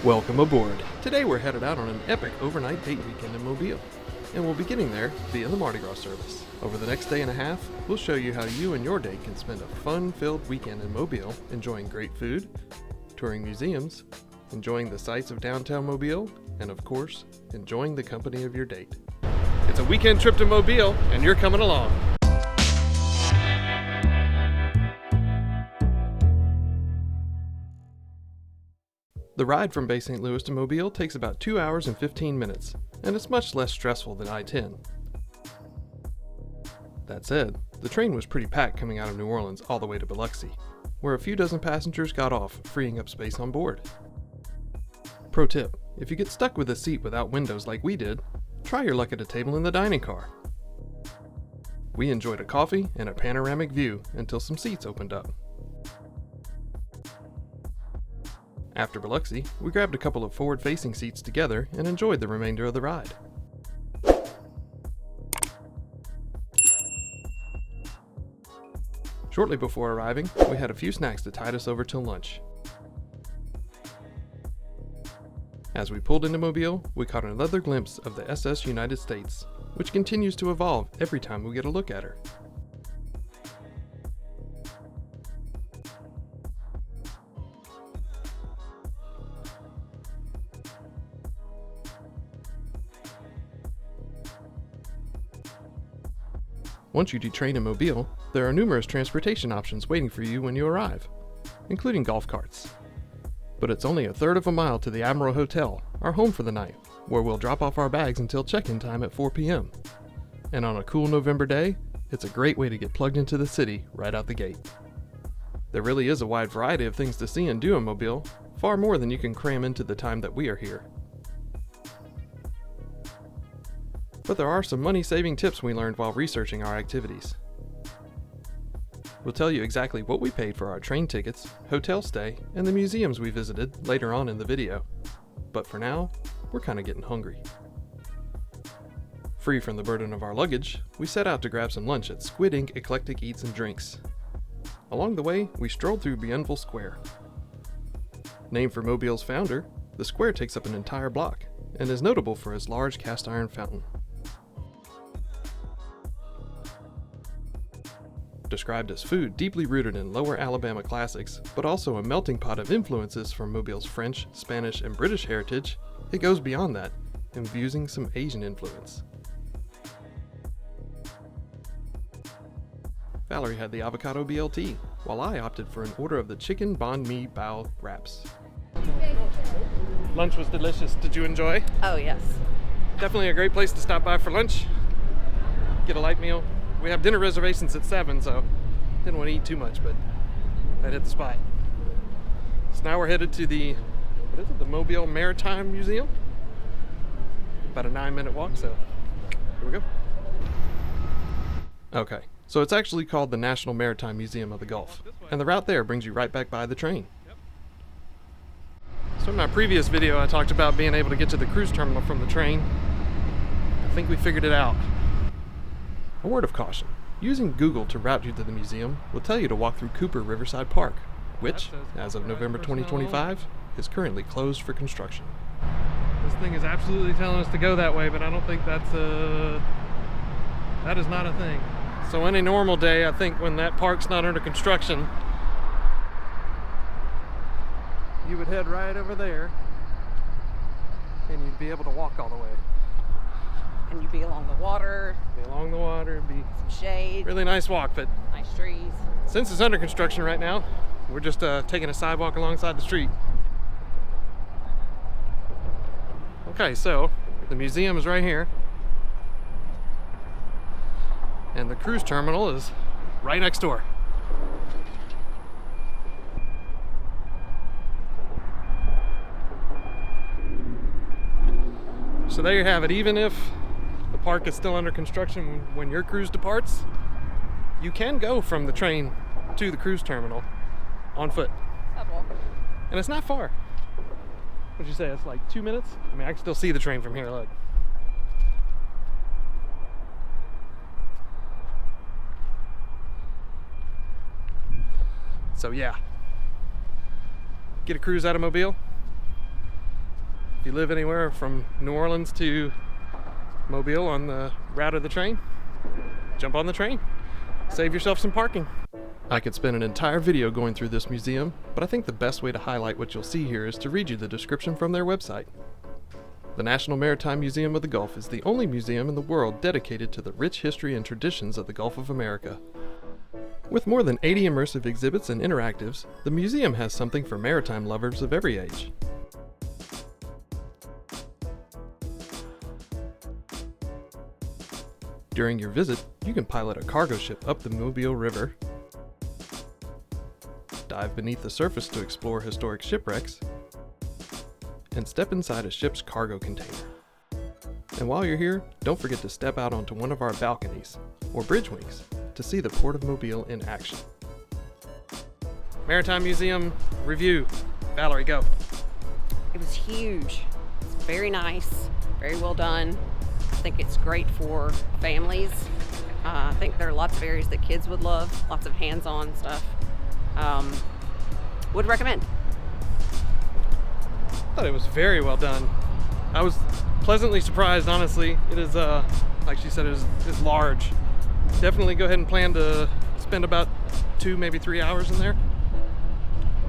Welcome aboard. Today we're headed out on an epic overnight date weekend in Mobile, and we'll be getting there via the Mardi Gras service. Over the next day and a half, we'll show you how you and your date can spend a fun-filled weekend in Mobile, enjoying great food, touring museums, enjoying the sights of downtown Mobile, and of course, enjoying the company of your date. It's a weekend trip to Mobile, and you're coming along. The ride from Bay St. Louis to Mobile takes about 2 hours and 15 minutes, and it's much less stressful than I-10. That said, the train was pretty packed coming out of New Orleans all the way to Biloxi, where a few dozen passengers got off, freeing up space on board. Pro tip, if you get stuck with a seat without windows like we did, try your luck at a table in the dining car. We enjoyed a coffee and a panoramic view until some seats opened up. After Biloxi, we grabbed a couple of forward-facing seats together and enjoyed the remainder of the ride. Shortly before arriving, we had a few snacks to tide us over till lunch. As we pulled into Mobile, we caught another glimpse of the SS United States, which continues to evolve every time we get a look at her. Once you detrain in Mobile, there are numerous transportation options waiting for you when you arrive, including golf carts. But it's only a third of a mile to the Admiral Hotel, our home for the night, where we'll drop off our bags until check-in time at 4 p.m. And on a cool November day, it's a great way to get plugged into the city right out the gate. There really is a wide variety of things to see and do in Mobile, far more than you can cram into the time that we are here. But there are some money-saving tips we learned while researching our activities. We'll tell you exactly what we paid for our train tickets, hotel stay, and the museums we visited later on in the video. But for now, we're kind of getting hungry. Free from the burden of our luggage, we set out to grab some lunch at Squid Eclectic Eats and Drinks. Along the way, we strolled through Bienville Square. Named for Mobile's founder, the square takes up an entire block and is notable for its large cast iron fountain. Described as food deeply rooted in lower Alabama classics, but also a melting pot of influences from Mobile's French, Spanish, and British heritage, it goes beyond that, infusing some Asian influence. Valerie had the avocado BLT, while I opted for an order of the chicken banh mi bao wraps. Lunch was delicious. Did you enjoy? Oh, yes. Definitely a great place to stop by for lunch. Get a light meal. We have dinner reservations at 7, so didn't want to eat too much, but that hit the spot. So now we're headed to the Mobile Maritime Museum. About a 9-minute walk, so here we go. Okay, so it's actually called the National Maritime Museum of the Gulf, and the route there brings you right back by the train. So in my previous video, I talked about being able to get to the cruise terminal from the train. I think we figured it out. A word of caution, using Google to route you to the museum will tell you to walk through Cooper Riverside Park, which, as of November 2025, is currently closed for construction. This thing is absolutely telling us to go that way, but I don't think that is not a thing. So on a normal day, I think when that park's not under construction, you would head right over there and you'd be able to walk all the way. And you'd be along the water. It'd be some shade. Really nice walk, but nice trees. Since it's under construction right now, we're just taking a sidewalk alongside the street. Okay, so the museum is right here. And the cruise terminal is right next door. So there you have it. Even if the park is still under construction when your cruise departs, you can go from the train to the cruise terminal on foot. And it's not far. What'd you say? It's like 2 minutes? I mean, I can still see the train from here, look. So yeah, get a cruise out of Mobile, If you live anywhere from New Orleans to Mobile on the route of the train, jump on the train. Save yourself some parking. I could spend an entire video going through this museum, but I think the best way to highlight what you'll see here is to read you the description from their website. The National Maritime Museum of the Gulf is the only museum in the world dedicated to the rich history and traditions of the Gulf of America. With more than 80 immersive exhibits and interactives, the museum has something for maritime lovers of every age. During your visit, you can pilot a cargo ship up the Mobile River, dive beneath the surface to explore historic shipwrecks, and step inside a ship's cargo container. And while you're here, don't forget to step out onto one of our balconies, or bridge wings, to see the Port of Mobile in action. Maritime Museum review. Valerie, go. It was huge. It's very nice, very well done. I think it's great for families. I think there are lots of areas that kids would love, lots of hands-on stuff. Would recommend. I thought it was very well done. I was pleasantly surprised, honestly. It is, like she said, it is large. Definitely go ahead and plan to spend about 2, maybe 3 hours in there.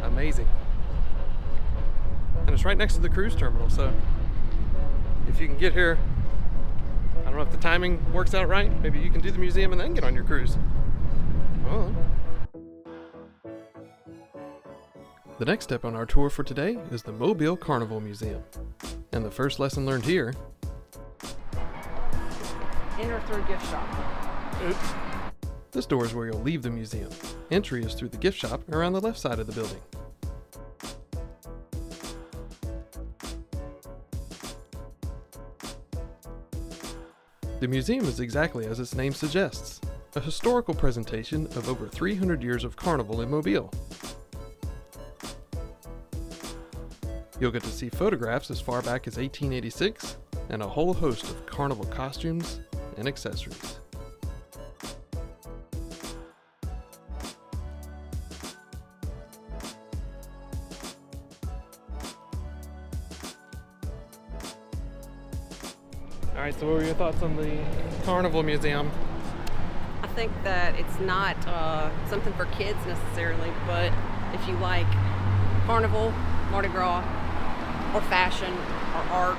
Amazing. And it's right next to the cruise terminal, so if you can get here, I don't know if the timing works out right. Maybe you can do the museum and then get on your cruise. Oh. The next step on our tour for today is the Mobile Carnival Museum. And the first lesson learned here: Enter through gift shop. oops. This door is where you'll leave the museum. Entry is through the gift shop around the left side of the building. The museum is exactly as its name suggests, a historical presentation of over 300 years of Carnival in Mobile. You'll get to see photographs as far back as 1886 and a whole host of Carnival costumes and accessories. Alright, so what were your thoughts on the Carnival Museum? I think that it's not something for kids necessarily, but if you like Carnival, Mardi Gras, or fashion, or art,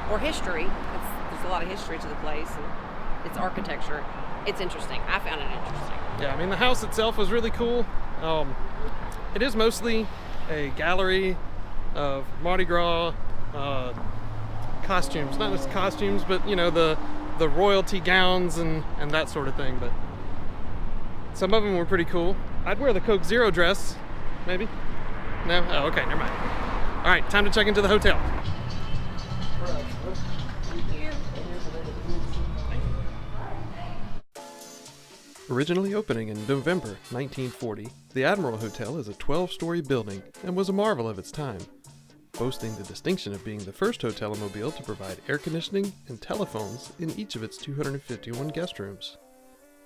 or history, there's a lot of history to the place, and its architecture, it's interesting. I found it interesting. Yeah, I mean, the house itself was really cool. It is mostly a gallery of Mardi Gras costumes. Not just costumes, but, you know, the royalty gowns and that sort of thing. But some of them were pretty cool. I'd wear the Coke Zero dress, maybe. No? Oh, okay, never mind. All right, time to check into the hotel. Originally opening in November 1940, the Admiral Hotel is a 12-story building and was a marvel of its time, boasting the distinction of being the first hotel in Mobile to provide air conditioning and telephones in each of its 251 guest rooms.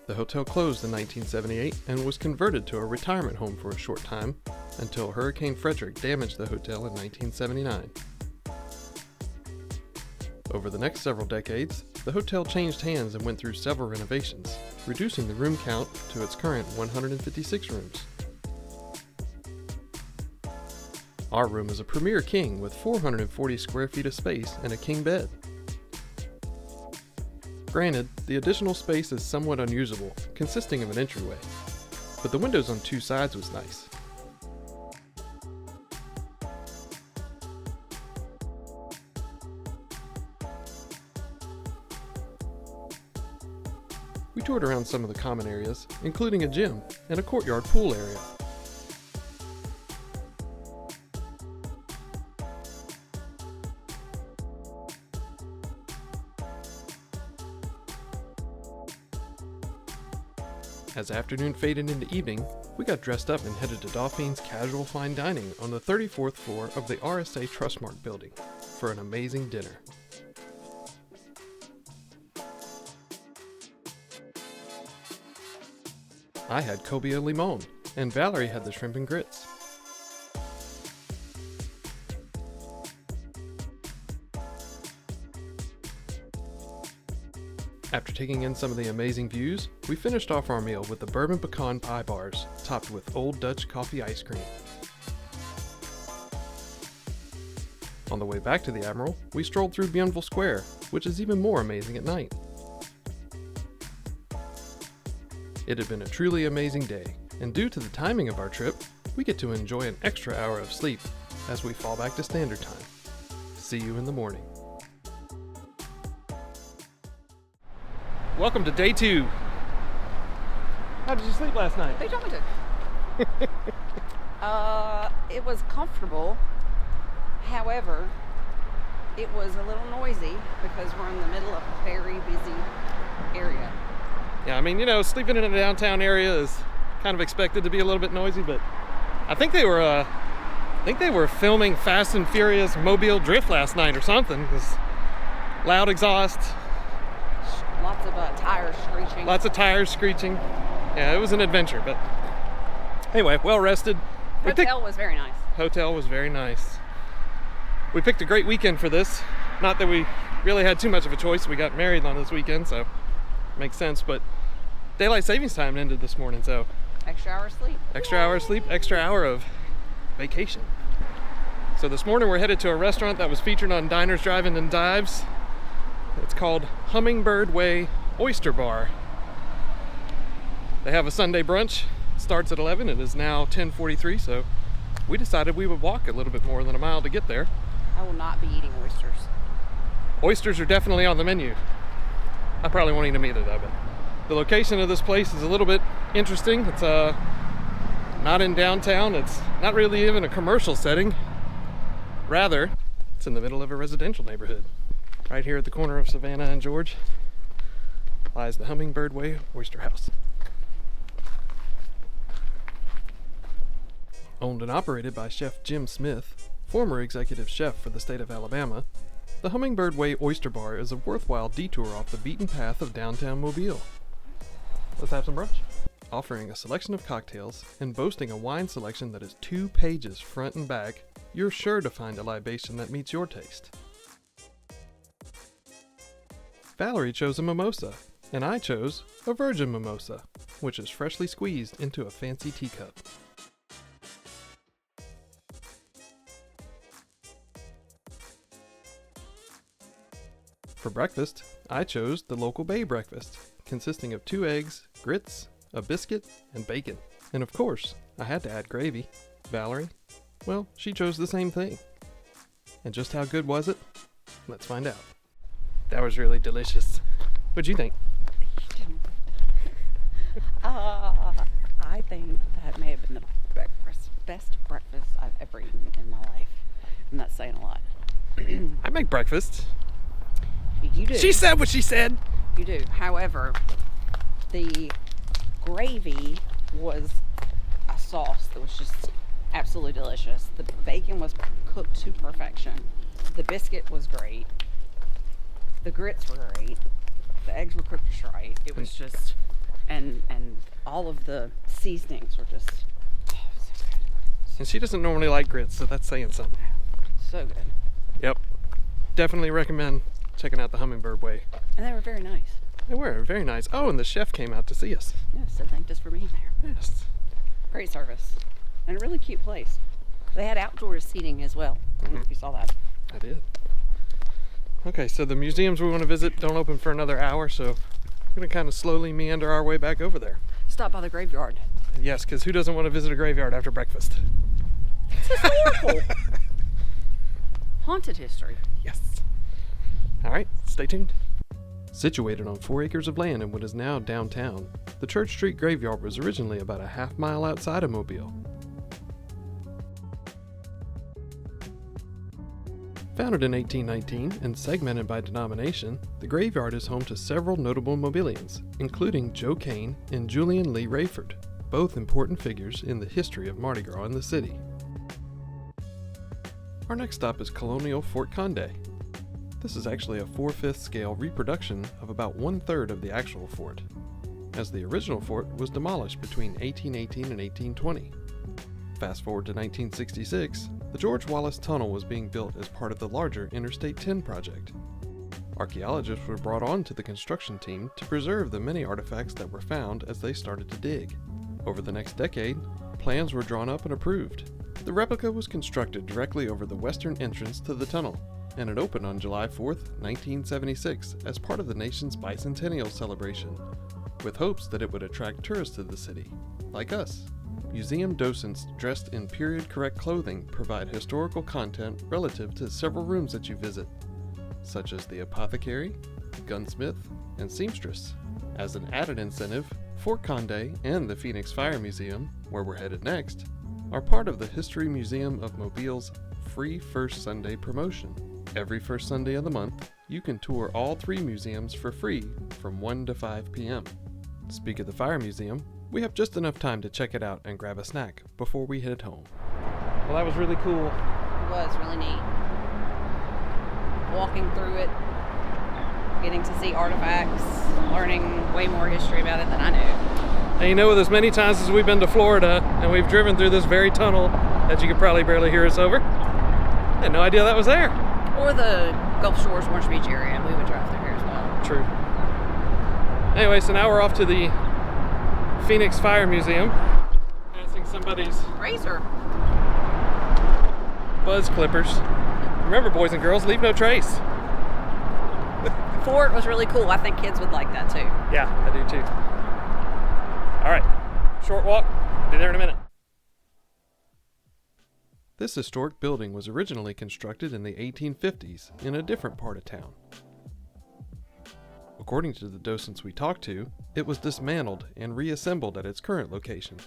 The hotel closed in 1978 and was converted to a retirement home for a short time until Hurricane Frederick damaged the hotel in 1979. Over the next several decades, the hotel changed hands and went through several renovations, reducing the room count to its current 156 rooms. Our room is a Premier King with 440 square feet of space and a king bed. Granted, the additional space is somewhat unusable, consisting of an entryway, but the windows on 2 sides was nice. We toured around some of the common areas, including a gym and a courtyard pool area. As afternoon faded into evening, we got dressed up and headed to Dauphin's Casual Fine Dining on the 34th floor of the RSA Trustmark building for an amazing dinner. I had cobia limon, and Valerie had the shrimp and grits. After taking in some of the amazing views, we finished off our meal with the bourbon pecan pie bars, topped with Old Dutch coffee ice cream. On the way back to the Admiral, we strolled through Bienville Square, which is even more amazing at night. It had been a truly amazing day, and due to the timing of our trip, we get to enjoy an extra hour of sleep as we fall back to standard time. See you in the morning. Welcome to day 2. How did you sleep last night? They told me to. It was comfortable. However, it was a little noisy because we're in the middle of a very busy area. Yeah, I mean, sleeping in a downtown area is kind of expected to be a little bit noisy, but I think they were filming Fast and Furious Mobile Drift last night or something. It was loud exhaust. Lots of tires screeching. Lots of tires screeching. Yeah, it was an adventure, but anyway, well rested. Hotel was very nice. Hotel was very nice. We picked a great weekend for this. Not that we really had too much of a choice. We got married on this weekend, so it makes sense, but daylight savings time ended this morning, so Extra hour of sleep. extra hour of sleep, extra hour of vacation. So this morning we're headed to a restaurant that was featured on Diners, Drive-In, and Dives. It's called Hummingbird Way Oyster Bar. They have a Sunday brunch. Starts at 11. It is now 10:43, so we decided we would walk a little bit more than a mile to get there. I will not be eating oysters. Oysters are definitely on the menu. I probably won't eat them either though, but the location of this place is a little bit interesting. It's not in downtown. It's not really even a commercial setting. Rather, it's in the middle of a residential neighborhood. Right here at the corner of Savannah and George lies the Hummingbird Way Oyster House. Owned and operated by Chef Jim Smith, former executive chef for the state of Alabama, the Hummingbird Way Oyster Bar is a worthwhile detour off the beaten path of downtown Mobile. Let's have some brunch. Offering a selection of cocktails and boasting a wine selection that is 2 pages front and back, you're sure to find a libation that meets your taste. Valerie chose a mimosa, and I chose a virgin mimosa, which is freshly squeezed into a fancy teacup. For breakfast, I chose the local Bay breakfast, consisting of 2 eggs, grits, a biscuit, and bacon. And of course, I had to add gravy. Valerie, well, she chose the same thing. And just how good was it? Let's find out. That was really delicious. What'd you think? I think that may have been the best breakfast I've ever eaten in my life. And that's saying a lot. I make breakfast. You do. She said what she said. You do. However, the gravy was a sauce that was just absolutely delicious. The bacon was cooked to perfection. The biscuit was great. The grits were great. The eggs were cooked just right. It was just, and all of the seasonings were just so good. And she doesn't normally like grits, so that's saying something. So good. Yep. Definitely recommend checking out the Hummingbird Way. And they were very nice. They were very nice. Oh, and the chef came out to see us. Yes, and thanked us for being there. Yes. Great service. And a really cute place. They had outdoor seating as well. I don't know if you saw that. I did. Okay, so the museums we want to visit don't open for another hour, so we're going to kind of slowly meander our way back over there. Stop by the graveyard. Yes, because who doesn't want to visit a graveyard after breakfast? It's historical. Haunted history. Yes. All right, stay tuned. Situated on 4 acres of land in what is now downtown, the Church Street Graveyard was originally about a half-mile outside of Mobile. Founded in 1819 and segmented by denomination, the graveyard is home to several notable Mobilians, including Joe Kane and Julian Lee Rayford, both important figures in the history of Mardi Gras in the city. Our next stop is Colonial Fort Conde. This is actually a 4/5 scale reproduction of about 1/3 of the actual fort, as the original fort was demolished between 1818 and 1820. Fast forward to 1966, the George Wallace Tunnel was being built as part of the larger Interstate 10 project. Archaeologists were brought on to the construction team to preserve the many artifacts that were found as they started to dig. Over the next decade, plans were drawn up and approved. The replica was constructed directly over the western entrance to the tunnel, and it opened on July 4th, 1976 as part of the nation's bicentennial celebration, with hopes that it would attract tourists to the city, like us. Museum docents dressed in period-correct clothing provide historical content relative to several rooms that you visit, such as the apothecary, gunsmith, and seamstress. As an added incentive, Fort Conde and the Phoenix Fire Museum, where we're headed next, are part of the History Museum of Mobile's free First Sunday promotion. Every first Sunday of the month, you can tour all 3 museums for free from 1 to 5 p.m. Speak of the Fire Museum, we have just enough time to check it out and grab a snack before we head home. Well, that was really cool. It was really neat. Walking through it, getting to see artifacts, learning way more history about it than I knew. And you know, with as many times as we've been to Florida and we've driven through this very tunnel that you could probably barely hear us over, I had no idea that was there. Or the Gulf Shores, Orange Beach area, and we would drive through here as well. True. Anyway, so now we're off to the Phoenix Fire Museum. Passing somebody's Razor. buzz clippers. Remember, boys and girls, leave no trace. Fort was really cool. I think kids would like that too. Yeah, I do too. All right, short walk. Be there in a minute. This historic building was originally constructed in the 1850s in a different part of town. According to the docents we talked to, it was dismantled and reassembled at its current location.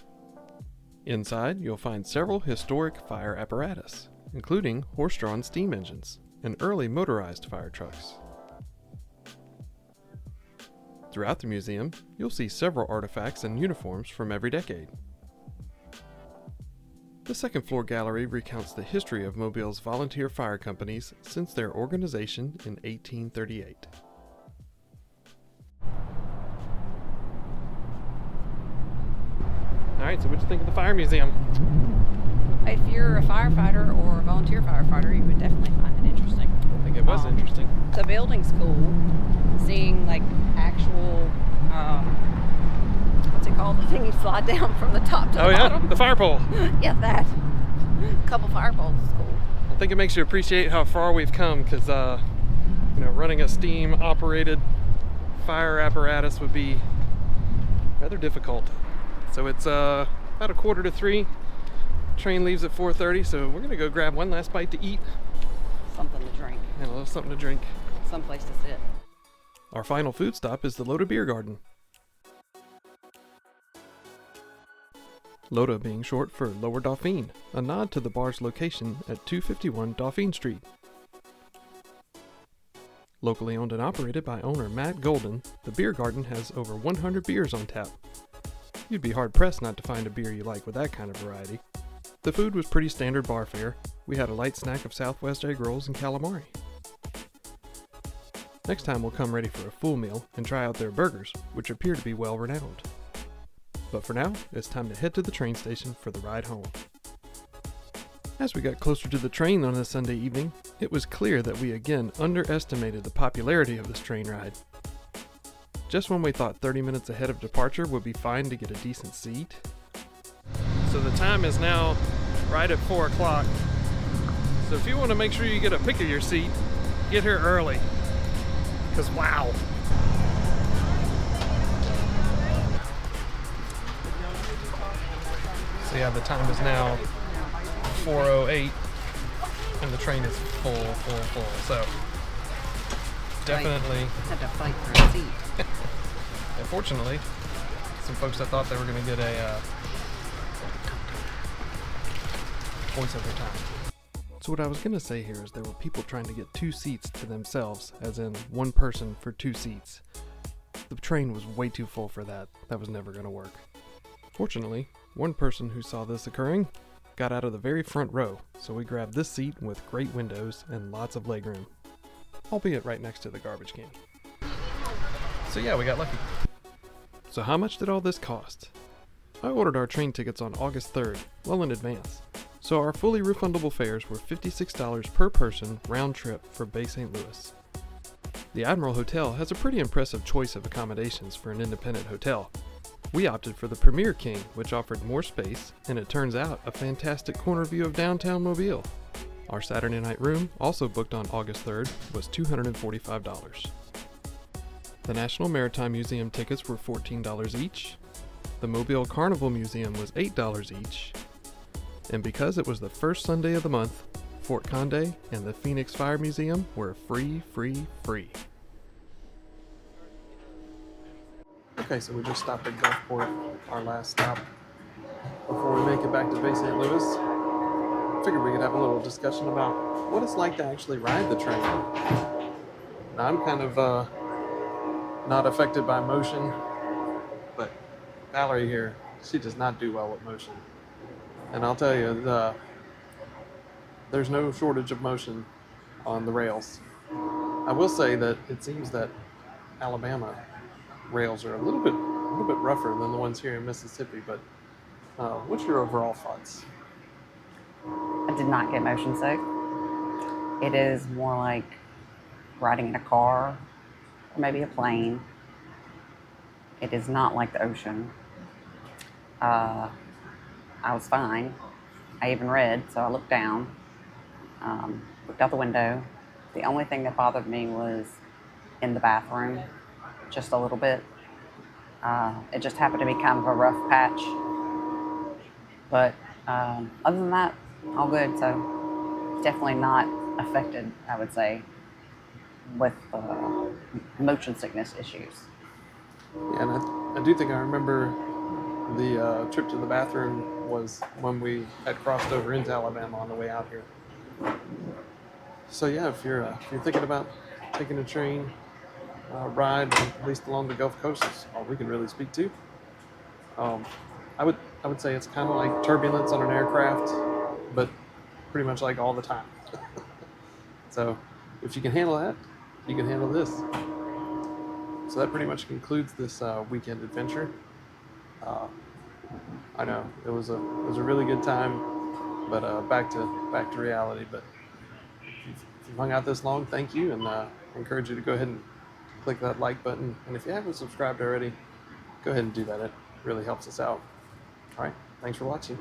Inside, you'll find several historic fire apparatus, including horse-drawn steam engines and early motorized fire trucks. Throughout the museum, you'll see several artifacts and uniforms from every decade. The second floor gallery recounts the history of Mobile's volunteer fire companies since their organization in 1838. Alright, so what'd you think of the fire museum? If you're a firefighter or a volunteer firefighter, you would definitely find it interesting. I think it was interesting. The building's cool. Seeing like actual, what's it called? The thing you slide down from the top to the bottom. Oh yeah, the fire pole. Yeah, that. A couple fire poles is cool. I think it makes you appreciate how far we've come because, running a steam-operated fire apparatus would be rather difficult. So it's about 2:45. Train leaves at 4:30, so we're gonna go grab one last bite to eat. Something to drink. And a little something to drink. Someplace to sit. Our final food stop is the Loda Bier Garten. Loda being short for Lower Dauphin, a nod to the bar's location at 251 Dauphin Street. Locally owned and operated by owner Matt Golden, the beer garden has over 100 beers on tap. You'd be hard-pressed not to find a beer you like with that kind of variety. The food was pretty standard bar fare. We had a light snack of Southwest egg rolls and calamari. Next time we'll come ready for a full meal and try out their burgers, which appear to be well renowned. But for now, it's time to head to the train station for the ride home. As we got closer to the train on this Sunday evening, it was clear that we again underestimated the popularity of this train ride. Just when we thought 30 minutes ahead of departure would be fine to get a decent seat. So the time is now right at 4 o'clock. So if you want to make sure you get a pick of your seat, get here early. Because wow. So yeah, the time is now 4:08 and the train is full. So definitely had to fight for a seat. Unfortunately, some folks that thought they were going to get a voiceover time. So what I was going to say here is there were people trying to get 2 seats to themselves, as in one person for 2 seats. The train was way too full for that. That was never going to work. Fortunately, one person who saw this occurring got out of the very front row, so we grabbed this seat with great windows and lots of legroom, albeit right next to the garbage can. So yeah, we got lucky. So how much did all this cost? I ordered our train tickets on August 3rd, well in advance. So our fully refundable fares were $56 per person round trip for Bay St. Louis. The Admiral Hotel has a pretty impressive choice of accommodations for an independent hotel. We opted for the Premier King, which offered more space, and it turns out a fantastic corner view of downtown Mobile. Our Saturday night room, also booked on August 3rd, was $245. The National Maritime Museum tickets were $14 each. The Mobile Carnival Museum was $8 each. And because it was the first Sunday of the month, Fort Conde and the Phoenix Fire Museum were free. Okay, so we just stopped at Gulfport, our last stop, before we make it back to Bay St. Louis. Figured we could have a little discussion about what it's like to actually ride the train. Now, I'm kind of not affected by motion, but Valerie here, she does not do well with motion. And I'll tell you, there's no shortage of motion on the rails. I will say that it seems that Alabama rails are a little bit rougher than the ones here in Mississippi, but what's your overall thoughts? I did not get motion sick. It is more like riding in a car or maybe a plane. It is not like the ocean. I was fine. I even read, so I looked down, looked out the window. The only thing that bothered me was in the bathroom, just a little bit. It just happened to be kind of a rough patch. But other than that, all good. So definitely not affected, I would say, with motion sickness issues. Yeah, and I do think I remember the trip to the bathroom was when we had crossed over into Alabama on the way out here. So yeah, if you're thinking about taking a train ride, at least along the Gulf Coast, is all we can really speak to. I would say it's kind of like turbulence on an aircraft, but pretty much like all the time. So if you can handle that, you can handle this. So that pretty much concludes this weekend adventure. I know it was a really good time, but back to reality. But if you've hung out this long, thank you, and I encourage you to go ahead and click that like button. And if you haven't subscribed already, go ahead and do that. It really helps us out. All right, thanks for watching.